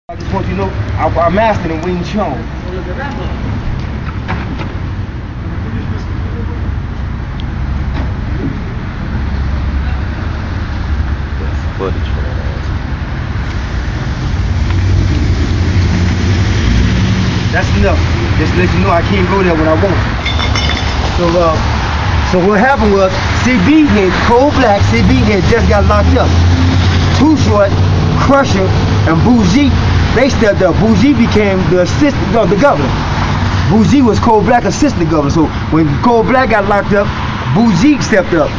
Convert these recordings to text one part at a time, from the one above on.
I just want you to know I mastered in Wing Chun. Footage for that ass. That's enough. Just to let you know I can't go there when I want. So what happened was CB had Cold Black. CB had just got locked up. Too Short, Crusher, and Bougie, they stepped up. Bougie became the assistant of the governor. Bougie was Cold Black assistant governor. So when Cold Black got locked up, Bougie stepped up.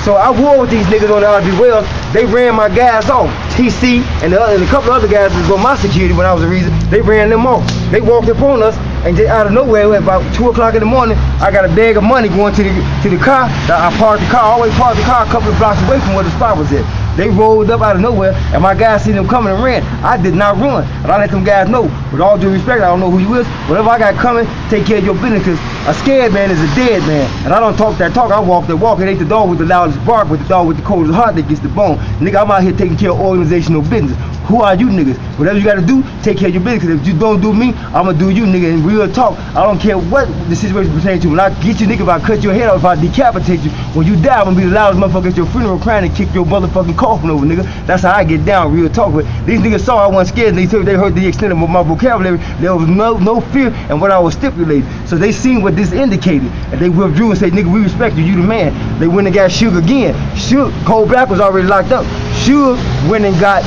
So I war with these niggas on the RB Wells. They ran my guys off. TC and a couple other guys that was on my security when I was a reason. They ran them off. They walked up on us, and just out of nowhere, at about 2 o'clock in the morning, I got a bag of money going to the car. I parked the car, always parked the car a couple of blocks away from where the spot was at. They rolled up out of nowhere, and my guys seen them coming and ran. I did not run, and I let them guys know. With all due respect, I don't know who you is. Whatever I got coming, take care of your business, because a scared man is a dead man. And I don't talk that talk, I walk that walk. It ain't the dog with the loudest bark, but the dog with the coldest heart that gets the bone. Nigga, I'm out here taking care of organizational business. Who are you niggas? Whatever you gotta do, take care of your business. Cause if you don't do me, I'ma do you, nigga. In real talk, I don't care what the situation pertains to. When I get you, nigga, if I cut your head off, if I decapitate you, when you die, I'm gonna be the loudest motherfucker at your funeral crying and kick your motherfucking coffin over, nigga. That's how I get down, real talk. But these niggas saw I wasn't scared, and they heard the extent of my vocabulary. There was no fear in what I was stipulating. So they seen what this indicated, and they withdrew and said, nigga, we respect you, you the man. They went and got Suge again. Suge, Cold Black was already locked up. Suge went and got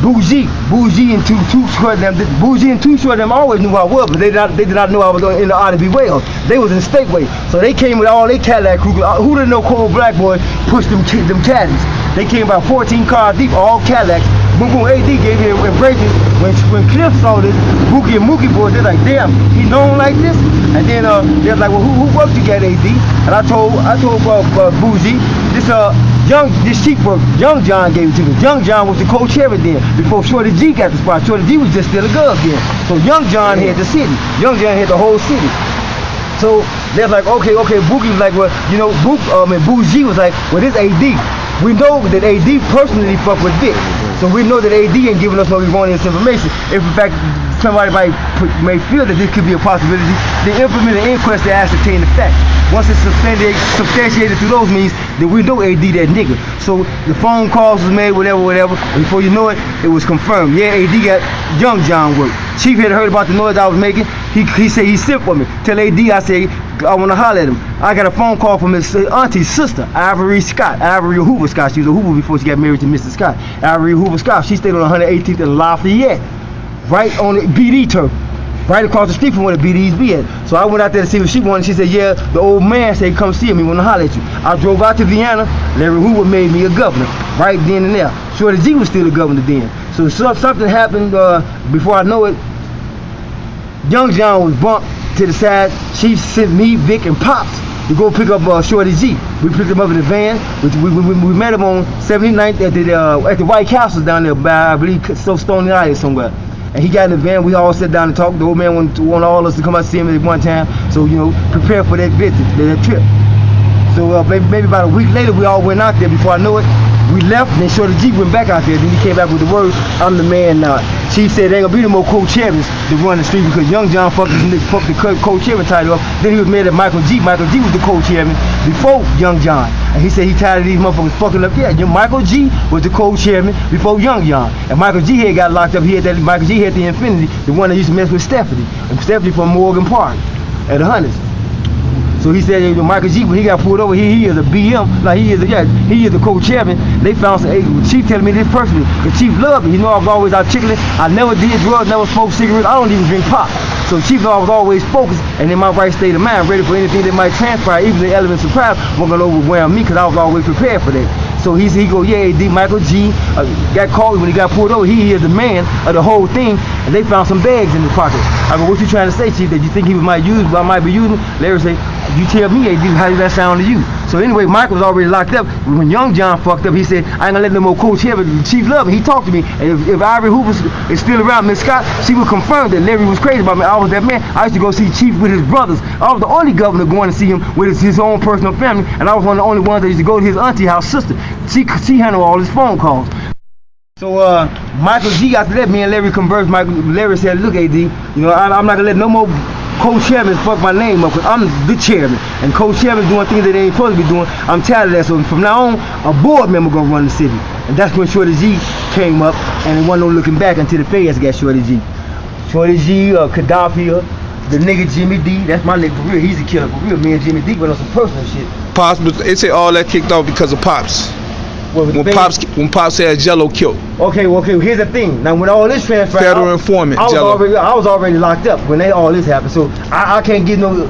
Bougie and Too Short them. Bougie and Too Short them always knew who I was, but they did not know I was in the RB Wells. They was in Stateway, so they came with all their Cadillac crew. Who didn't know Cold Black boy pushed them caddies? They came about 14 cars deep, all Cadillacs. Boom Boom AD gave him embraces. When Cliff saw this, Bookie and Mookie boys, they're like, damn, he known like this? And then they're like, well, who worked you got AD? And I told Bougie, this cheap work, Young John gave it to me. Young John was the co-chair then, before Shorty G got the spot. Shorty G was just still a gov then. So Young John had the city. Young John had the whole city. So they're like, okay, Bookie was like, well, you know, Bougie was like, well, this AD. We know that AD personally fucked with Vic. So we know that AD ain't giving us no erroneous information. If in fact somebody may feel that this could be a possibility, they implement an inquest to ascertain the fact. Once it's substantiated through those means, then we know AD that nigga. So the phone calls was made, whatever. Before you know it, it was confirmed. Yeah, AD got Young John work. Chief had heard about the noise I was making. He said he sent for me. Tell AD I say I want to holler at him. I got a phone call from his auntie's sister, Ivory Hoover Scott. She was a Hoover before she got married to Mr. Scott. Ivory Hoover Scott. She stayed on 118th and Lafayette, right on the BD turf, right across the street from where the BDs be at. So I went out there to see what she wanted. She said, yeah, the old man said, come see him. He want to holler at you. I drove out to Vienna. Larry Hoover made me a governor right then and there. Shorty G was still a governor then. So something happened before I know it. Young John was bumped to the side. Chief sent me, Vic, and Pops to go pick up Shorty G. We picked him up in the van. We met him on 79th at the White Castle down there by, I believe, Stony Island somewhere. And he got in the van. We all sat down and talked. The old man wanted all of us to come out and see him at one time. So, you know, prepare for that visit, that trip. So maybe about a week later, we all went out there. Before I know it, we left, and then Shorty G went back out there. Then he came back with the word, I'm the man now. Chief said there ain't gonna be no more co-chairmans to run the street because Young John fucked the co-chairman title up. Then he was mad at Michael G. Michael G was the co-chairman before Young John. And he said he tired of these motherfuckers fucking up. Yeah, Michael G was the co-chairman before Young John. And Michael G had got locked up. Michael G had the Infinity, the one that used to mess with Stephanie. And Stephanie from Morgan Park at the Hunters. So he said, Michael G, when he got pulled over, he is a BM, like he is the co-chairman. They found some, Chief telling me this personally, the Chief loved me. He know I was always articulate. I never did drugs, never smoked cigarettes. I don't even drink pop. So Chief know I was always focused and in my right state of mind, ready for anything that might transpire, even the elements of crime weren't gonna overwhelm me because I was always prepared for that. So he go, yeah, AD, Michael G got called when he got pulled over. He is the man of the whole thing, and they found some bags in his pocket. I go, what you trying to say, Chief? That you think he might be using? Larry say, you tell me, AD, how did that sound to you? So anyway, Michael was already locked up. When Young John fucked up, he said, I ain't gonna let no more coach here, but Chief loved me. He talked to me, and if Ivory Hoover is still around, Miss Scott, she would confirm that Larry was crazy about me. I was that man. I used to go see Chief with his brothers. I was the only governor going to see him with his own personal family, and I was one of the only ones that used to go to his auntie house sister. She handled all his phone calls. So Michael G after that, me and Larry conversed. Larry said, look, AD, you know, I'm not gonna let no more co-chairman fuck my name up, because I'm the chairman, and co-chairman doing things that they ain't supposed to be doing. I'm tired of that. So from now on, a board member gonna run the city, and that's when Shorty G came up, and it wasn't no looking back until the feds got Shorty G. Shorty G, Gaddafi, the nigga Jimmy D, that's my nigga for real. He's a killer for real. Me and Jimmy D went on some personal shit. Pops, but they say all that kicked off because of Pops. When Pops had Jello killed. Okay, here's the thing. Now when all this transpired, federal informant, I was already locked up when all this happened. So I can't get no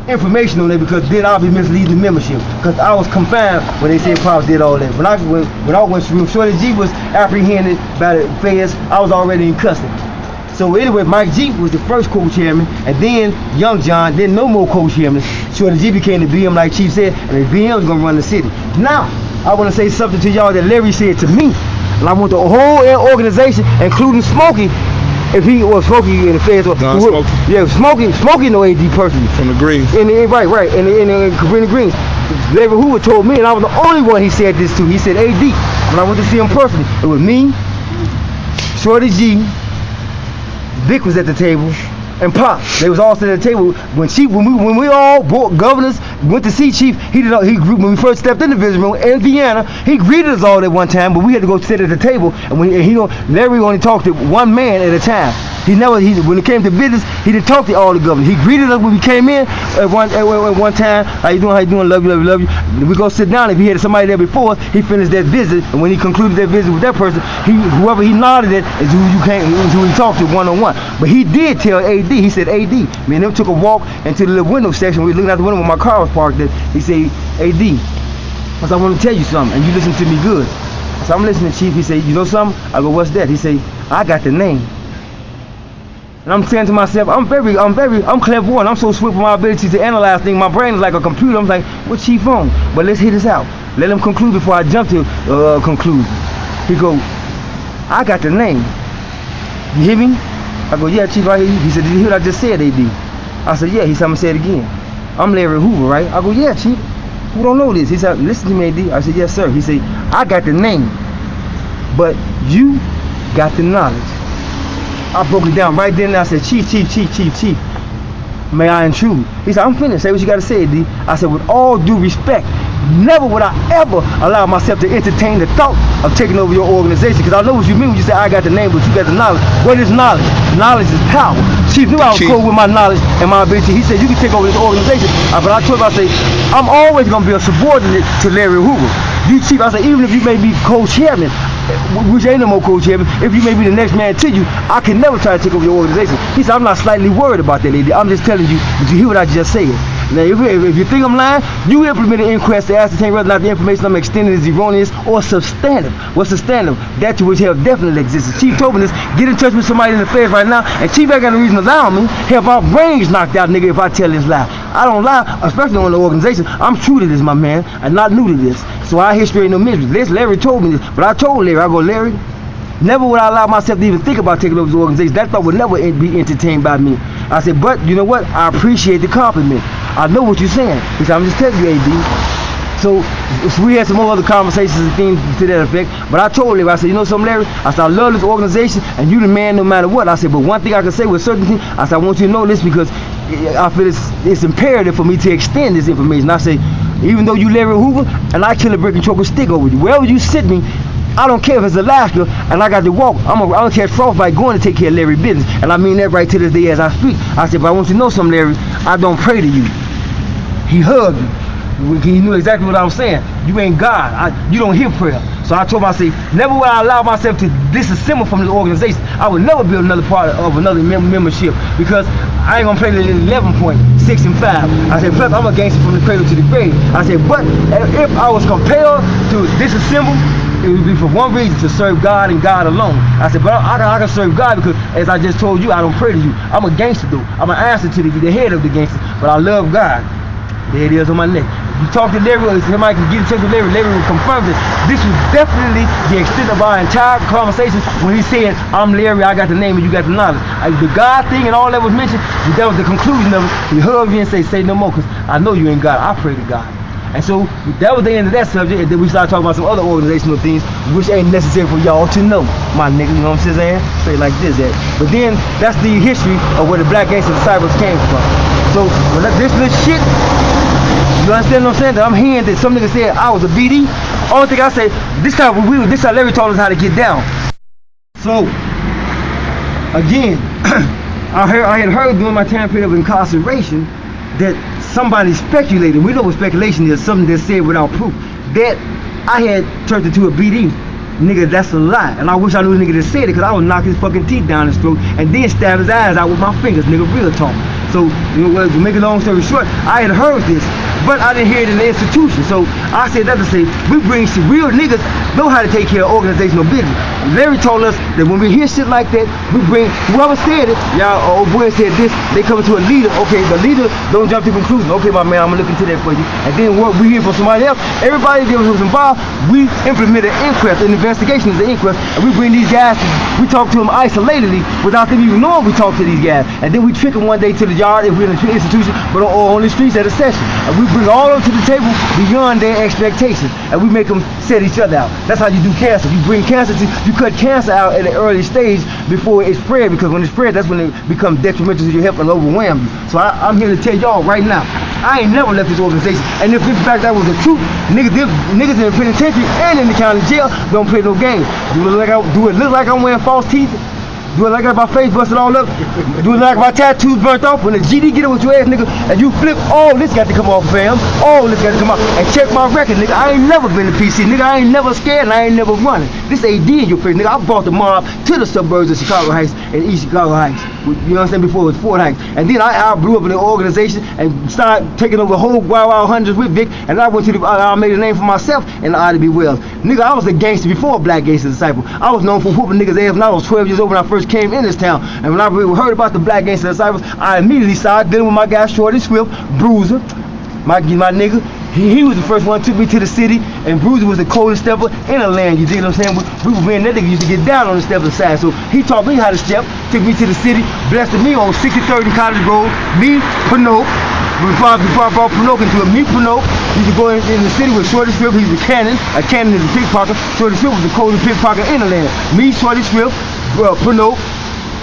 information on that, because then I'll be misleading the membership. Because I was confined when they said Pops did all that. When I went through, Shorty G was apprehended by the feds. I was already in custody. So anyway, Mike G was the first co-chairman, and then Young John, then no more co-chairman. Shorty G became the BM, like Chief said, and the BM is gonna run the city. Now, I want to say something to y'all that Larry said to me, and I want the whole organization, including Smokey, if he was Smokey in the feds, Smokey know AD personally from the Greens, right, and the Greens. Larry Hoover told me, and I was the only one he said this to. He said AD, when I went to see him personally, it was me, Shorty G, Vic was at the table, and Pop. They was all sitting at the table. When we all brought governors, went to see Chief, when we first stepped in the visiting room in Vienna, he greeted us all at one time, but we had to go sit at the table, and Larry only talked to one man at a time. When it came to business, he didn't talk to all the governors. He greeted us when we came in at one time. How you doing? Love you. We go sit down. If he had somebody there before us, he finished that visit, and when he concluded that visit with that person, whoever he nodded at is who he talked to one-on-one. But he did tell AD, he said, AD, me and him took a walk into the little window section. We were looking out the window when my car was parked there. He said, AD, I said, I want to tell you something, and you listen to me good. So I'm listening, Chief. He said, you know something? I go, what's that? He said, I got the name. And I'm saying to myself, I'm clairvoyant. I'm so swift with my ability to analyze things. My brain is like a computer. I'm like, what Chief on? But let's hit this out. Let him conclude before I jump to conclusion. He go, I got the name. You hear me? I go, yeah, Chief, I hear you. He said, did you hear what I just said, AD? I said, yeah. He said, I'm gonna say it again. I'm Larry Hoover, right? I go, yeah, Chief. Who don't know this? He said, listen to me, AD. I said, yes, sir. He said, I got the name, but you got the knowledge. I broke it down right then and I said, Chief, may I intrude? He said, I'm finished. Say what you got to say, D. I said, with all due respect, never would I ever allow myself to entertain the thought of taking over your organization, because I know what you mean when you say I got the name, but you got the knowledge. What is knowledge? Knowledge is power. Chief knew I was cool with my knowledge and my ability. He said, you can take over this organization. But I told him, I said, I'm always going to be a subordinate to Larry Hoover. You, Chief, I said, even if you may be co-chairman, which ain't no more co-chairman, if you may be the next man to you, I can never try to take over your organization. He said, I'm not slightly worried about that, lady. I'm just telling you, did you hear what I just said? Now, if you think I'm lying, you implement an inquest to ascertain whether or not the information I'm extending is erroneous or substantive. What's substantive? That to which hell definitely exists. Chief told me this, get in touch with somebody in the affairs right now, and Chief ain't got no reason to lie on me. Hell, my brain's knocked out, nigga, if I tell this lie. I don't lie, especially on the organization. I'm true to this, my man. I'm not new to this. So I hear straight no mystery. Larry told me this, but I told Larry, I go, Larry, never would I allow myself to even think about taking over the organization. That thought would never be entertained by me. I said, but you know what? I appreciate the compliment. I know what you're saying. He said, I'm just telling you, AD. So we had some more other conversations and things to that effect. But I told Larry, I said, you know something, Larry? I said, I love this organization, and you the man no matter what. I said, but one thing I can say with certainty, I said, I want you to know this because I feel it's imperative for me to extend this information. I say, even though you Larry Hoover, and I kill a brick and choke a stick over you, wherever you sit me, I don't care if it's Alaska and I got to walk. I'm gonna catch frostbite going to take care of Larry's business. And I mean that right to this day as I speak. I said, but I want you to know something, Larry. I don't pray to you. He hugged me. He knew exactly what I was saying. You ain't God. You don't hear prayer. So I told him, I said, never will I allow myself to disassemble from this organization. I would never build another part of another membership because I ain't gonna play the 11 point, 6 and 5. I said, plus I'm a gangster from the cradle to the grave. I said, but if I was compelled to disassemble, it would be for one reason, to serve God and God alone. I said, but I can serve God because, as I just told you, I don't pray to you. I'm a gangster though. I'm an answer to the head of the gangster, but I love God. There it is on my neck. If you talk to Larry, or somebody can get in touch with Larry, Larry will confirm this. This was definitely the extent of our entire conversation when he said, I'm Larry, I got the name and you got the knowledge. The God thing and all that was mentioned, that was the conclusion of it. He hugged me and said, say no more, because I know you ain't God. I pray to God. And so that was the end of that subject, and then we started talking about some other organizational things which ain't necessary for y'all to know, my nigga, you know what I'm saying? Straight like this, that. But then that's the history of where the Black Gangster Disciples came from. So when this little shit, you understand what I'm saying? That I'm hearing that some nigga said I was a BD. Only thing I say, this how Larry told us how to get down. So again, I had heard during my time period of incarceration that somebody speculated. We know what speculation is, something that's said without proof. That I had turned into a BD. Nigga, that's a lie. And I wish I knew the nigga that said it, because I would knock his fucking teeth down his throat and then stab his eyes out with my fingers, nigga, real talk. So, you know, to make a long story short, I had heard this, but I didn't hear it in the institution. So I said that to say, we bring some real niggas know how to take care of organizational business. Larry told us that when we hear shit like that, we bring whoever said it, y'all, old boy said this, they come to a leader. Okay, the leader don't jump to conclusion. Okay, my man, I'm gonna look into that for you. And then what we hear from somebody else, everybody that was involved, we implement an inquest, an investigation is an inquest, and we bring these guys, we talk to them isolatedly without them even knowing we talk to these guys. And then we trick them one day to the yard if we're in the institution, but on the streets at a session. And we bring all of them to the table beyond their expectations, and we make them set each other out. That's how you do cancer. You bring cancer to, you cut cancer out at an early stage before it spread, because when it spreads, that's when it becomes detrimental to your health and overwhelm you. So I'm here to tell y'all right now, I ain't never left this organization. And if in fact that was the truth, niggas in the penitentiary and in the county jail don't play no games. Do it look like I'm wearing false teeth? Do it like I got my face busted all up? Do it like my tattoos burnt off? When the GD get it with your ass, nigga, and you flip, all this got to come off, fam. All this got to come out. And check my record, nigga. I ain't never been to PC, nigga. I ain't never scared and I ain't never running. This AD in your face, nigga. I brought the mob to the suburbs of Chicago Heights and East Chicago Heights. You know what I'm saying? Before it was Fort Heights. And then I blew up in the organization and started taking over the whole Wild Hundreds with Vic. And I went to I made a name for myself in the IDB Wells. Nigga, I was a gangster before a Black Gangster Disciple. I was known for whooping niggas' ass when I was 12 years old when I first came in this town. And when I heard about the Black Gangster Disciples, I immediately started dealing with my guy Shorty Swift, Bruiser, my nigga. He was the first one took me to the city, and Bruiser was the coldest stepper in the land. You dig what I'm saying? We were being that nigga used to get down on the stepper side. So he taught me how to step, took me to the city, blessed me on 63rd and Cottage Road, me, Panoke. Before I brought Panoke into a meat Panoke, used to go in the city with Shorty Swift. He's a cannon. A cannon is a pickpocket. Shorty Swift was the coldest pickpocket in the land. Me, Shorty Swift, Panoke,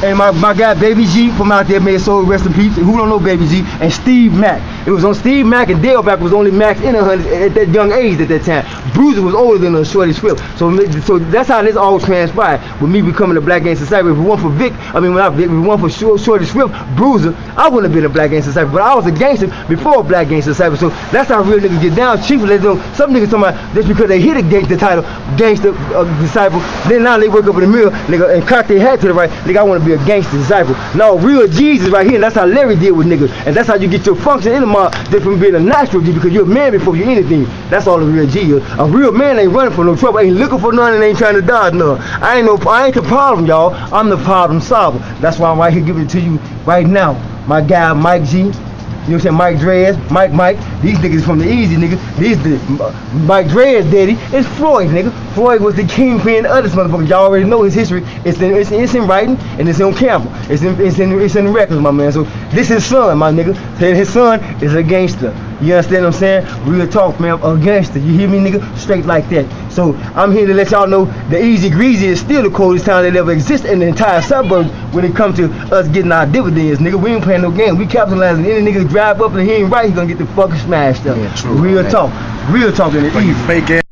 and my guy Baby G from out there, may his soul rest in peace. Who don't know Baby G? And Steve Mack. It was on Steve Mack, and Dale Mack was only Max in the hundreds at that young age at that time. Bruiser was older than Shorty Swift. So that's how this all transpired with me becoming a Black Gangster Disciple. If it weren't for if it weren't for Shorty Swift, Bruiser, I wouldn't have been a Black Gangster Disciple. But I was a gangster before a Black Gangster Disciple. So that's how real niggas get down. Chief, let them, some niggas talking about just because they hit the title Gangster Disciple, then now they wake up in the mirror, nigga, and cock their hat to the right, nigga, I want to be a gangster disciple. No, real Jesus right here, and that's how Larry did with niggas. And that's how you get your function in the mob, different from being a natural G, because you're a man before you're anything. That's all a real G is. A real man ain't running for no trouble, ain't looking for none, and ain't trying to dodge none. I ain't the problem, y'all. I'm the problem solver. That's why I'm right here giving it to you right now. My guy Mike G. You know what I'm saying? Mike Dreads, Mike, these niggas from the easy nigga. These the Mike Dreads daddy. It's Floyd, nigga. Floyd was the kingpin of this motherfucker. Y'all already know his history. It's in writing and it's on camera. It's in the records, my man. So this is his son, my nigga. His son is a gangster. You understand what I'm saying? Real talk, man. A gangster. You hear me, nigga? Straight like that. So I'm here to let y'all know the Easy Greasy is still the coldest town that ever exists in the entire suburbs when it comes to us getting our dividends, nigga. We ain't playing no game. We capitalizing. Any nigga drive up and he ain't right, he gonna get the fucking smashed up. Yeah, true, real talk. Real talk in the Easy. Fake ass.